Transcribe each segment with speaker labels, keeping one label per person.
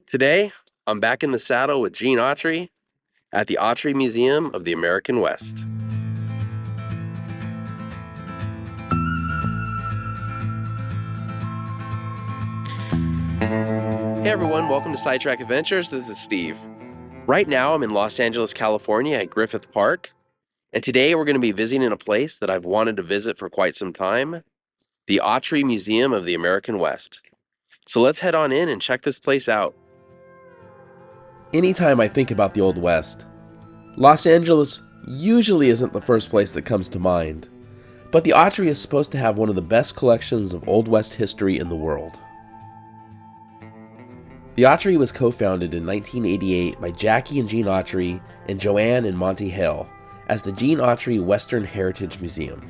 Speaker 1: Today, I'm back in the saddle with Gene Autry at the Autry Museum of the American West. Hey everyone, welcome to Sidetrack Adventures. This is Steve. Right now, I'm in Los Angeles, California at Griffith Park, and today we're going to be visiting a place that I've wanted to visit for quite some time, the Autry Museum of the American West. So let's head on in and check this place out. Anytime I think about the Old West, Los Angeles usually isn't the first place that comes to mind, but the Autry is supposed to have one of the best collections of Old West history in the world. The Autry was co-founded in 1988 by Jackie and Gene Autry and Joanne and Monty Hale as the Gene Autry Western Heritage Museum.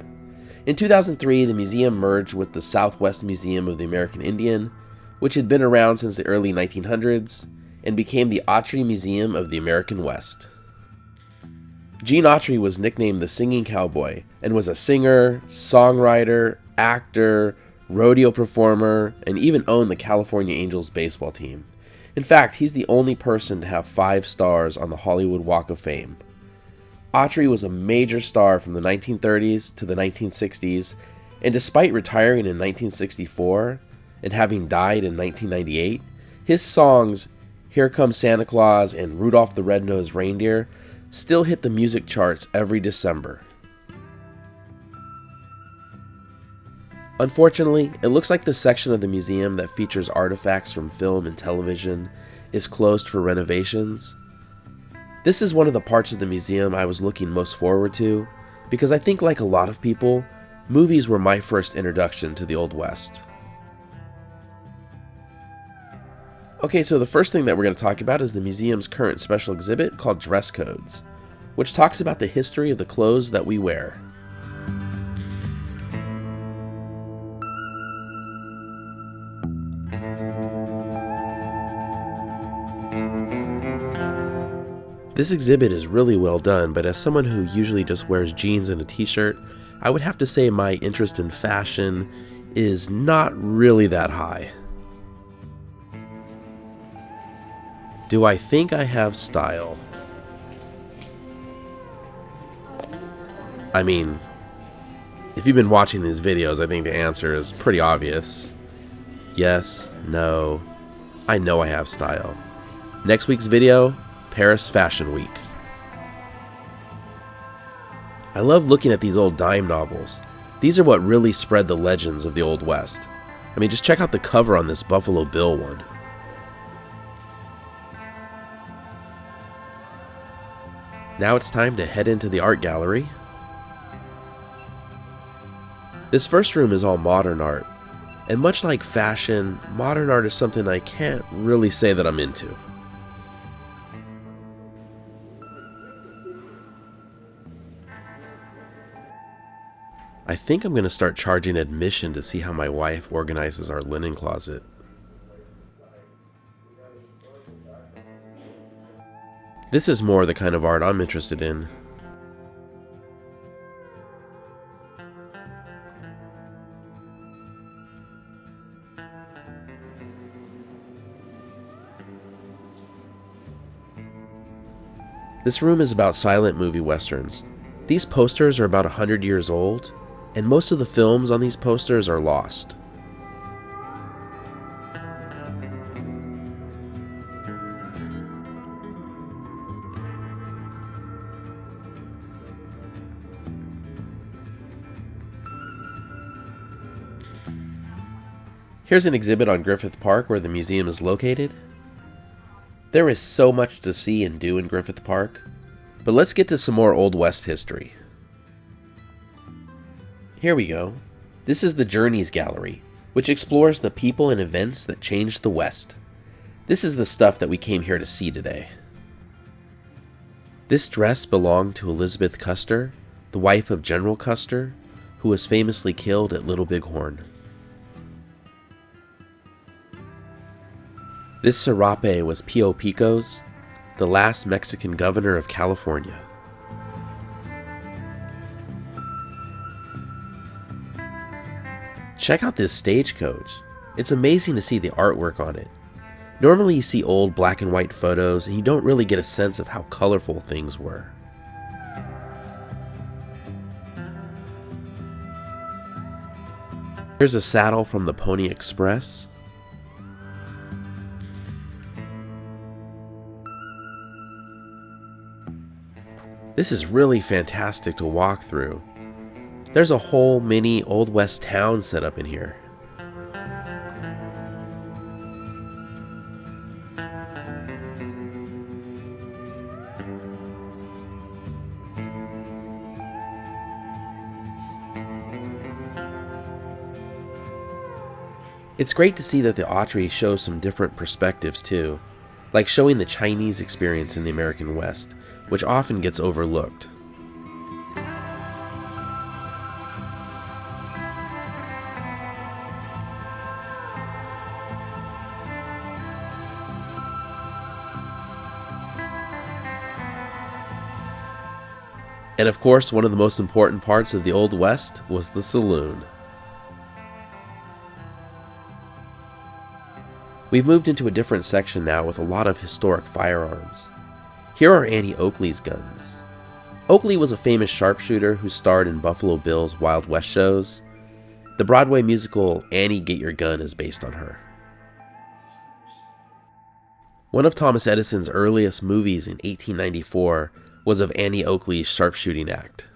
Speaker 1: In 2003, the museum merged with the Southwest Museum of the American Indian, which had been around since the early 1900s, and became the Autry Museum of the American West. Gene Autry was nicknamed the Singing Cowboy and was a singer, songwriter, actor, rodeo performer, and even owned the California Angels baseball team. In fact, he's the only person to have 5 stars on the Hollywood Walk of Fame. Autry was a major star from the 1930s to the 1960s, and despite retiring in 1964 and having died in 1998, his songs Here Comes Santa Claus and Rudolph the Red-Nosed Reindeer still hit the music charts every December. Unfortunately, it looks like the section of the museum that features artifacts from film and television is closed for renovations. This is one of the parts of the museum I was looking most forward to, because I think, like a lot of people, movies were my first introduction to the Old West. Okay, so the first thing that we're going to talk about is the museum's current special exhibit called Dress Codes, which talks about the history of the clothes that we wear. This exhibit is really well done, but as someone who usually just wears jeans and a t-shirt, I would have to say my interest in fashion is not really that high. Do I think I have style? I mean, if you've been watching these videos, I think the answer is pretty obvious. Yes, no, I know I have style. Next week's video, Paris Fashion Week. I love looking at these old dime novels. These are what really spread the legends of the Old West. I mean, just check out the cover on this Buffalo Bill one. Now it's time to head into the art gallery. This first room is all modern art, and much like fashion, modern art is something I can't really say that I'm into. I think I'm going to start charging admission to see how my wife organizes our linen closet. This is more the kind of art I'm interested in. This room is about silent movie westerns. These posters are about 100 years old, and most of the films on these posters are lost. Here's an exhibit on Griffith Park where the museum is located. There is so much to see and do in Griffith Park, but let's get to some more Old West history. Here we go. This is the Journeys Gallery, which explores the people and events that changed the West. This is the stuff that we came here to see today. This dress belonged to Elizabeth Custer, the wife of General Custer, who was famously killed at Little Bighorn. This serape was Pio Pico's, the last Mexican governor of California. Check out this stagecoach. It's amazing to see the artwork on it. Normally you see old black and white photos and you don't really get a sense of how colorful things were. Here's a saddle from the Pony Express. This is really fantastic to walk through. There's a whole mini Old West town set up in here. It's great to see that the Autry shows some different perspectives too, like showing the Chinese experience in the American West, which often gets overlooked. And of course, one of the most important parts of the Old West was the saloon. We've moved into a different section now with a lot of historic firearms. Here are Annie Oakley's guns. Oakley was a famous sharpshooter who starred in Buffalo Bill's Wild West shows. The Broadway musical Annie, Get Your Gun is based on her. One of Thomas Edison's earliest movies in 1894 was of Annie Oakley's sharpshooting act.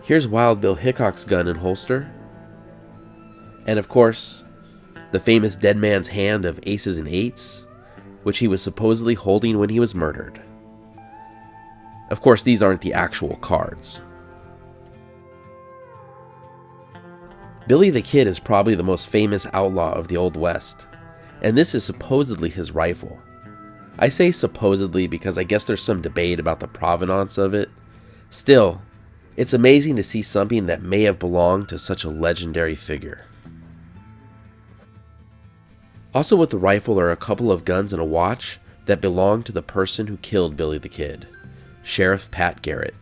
Speaker 1: Here's Wild Bill Hickok's gun and holster. And of course, the famous dead man's hand of aces and eights, which he was supposedly holding when he was murdered. Of course, these aren't the actual cards. Billy the Kid is probably the most famous outlaw of the Old West, and this is supposedly his rifle. I say supposedly because I guess there's some debate about the provenance of it. Still, it's amazing to see something that may have belonged to such a legendary figure. Also with the rifle are a couple of guns and a watch that belonged to the person who killed Billy the Kid, Sheriff Pat Garret.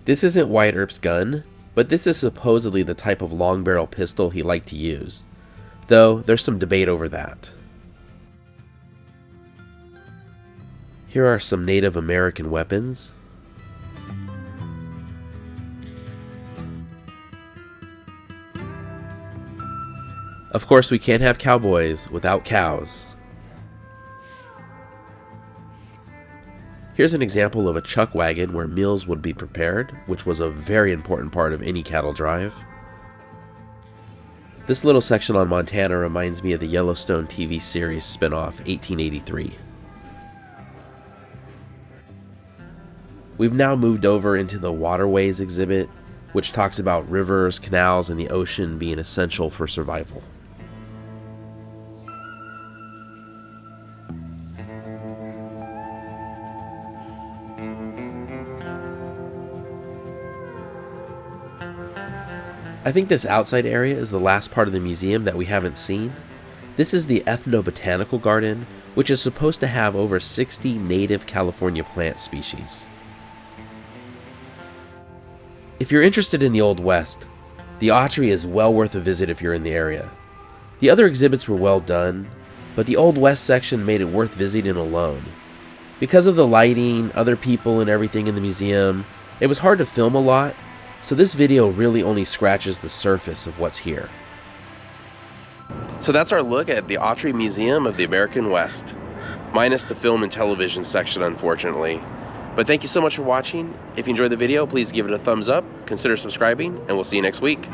Speaker 1: This isn't Wyatt Earp's gun, but this is supposedly the type of long barrel pistol he liked to use, though there's some debate over that. Here are some Native American weapons. Of course, we can't have cowboys without cows. Here's an example of a chuck wagon where meals would be prepared, which was a very important part of any cattle drive. This little section on Montana reminds me of the Yellowstone TV series spinoff 1883. We've now moved over into the waterways exhibit, which talks about rivers, canals, and the ocean being essential for survival. I think this outside area is the last part of the museum that we haven't seen. This is the Ethnobotanical Garden, which is supposed to have over 60 native California plant species. If you're interested in the Old West, the Autry is well worth a visit if you're in the area. The other exhibits were well done, but the Old West section made it worth visiting alone. Because of the lighting, other people, and everything in the museum, it was hard to film a lot, so this video really only scratches the surface of what's here. So that's our look at the Autry Museum of the American West, minus the film and television section, unfortunately. But thank you so much for watching. If you enjoyed the video, please give it a thumbs up, consider subscribing, and we'll see you next week.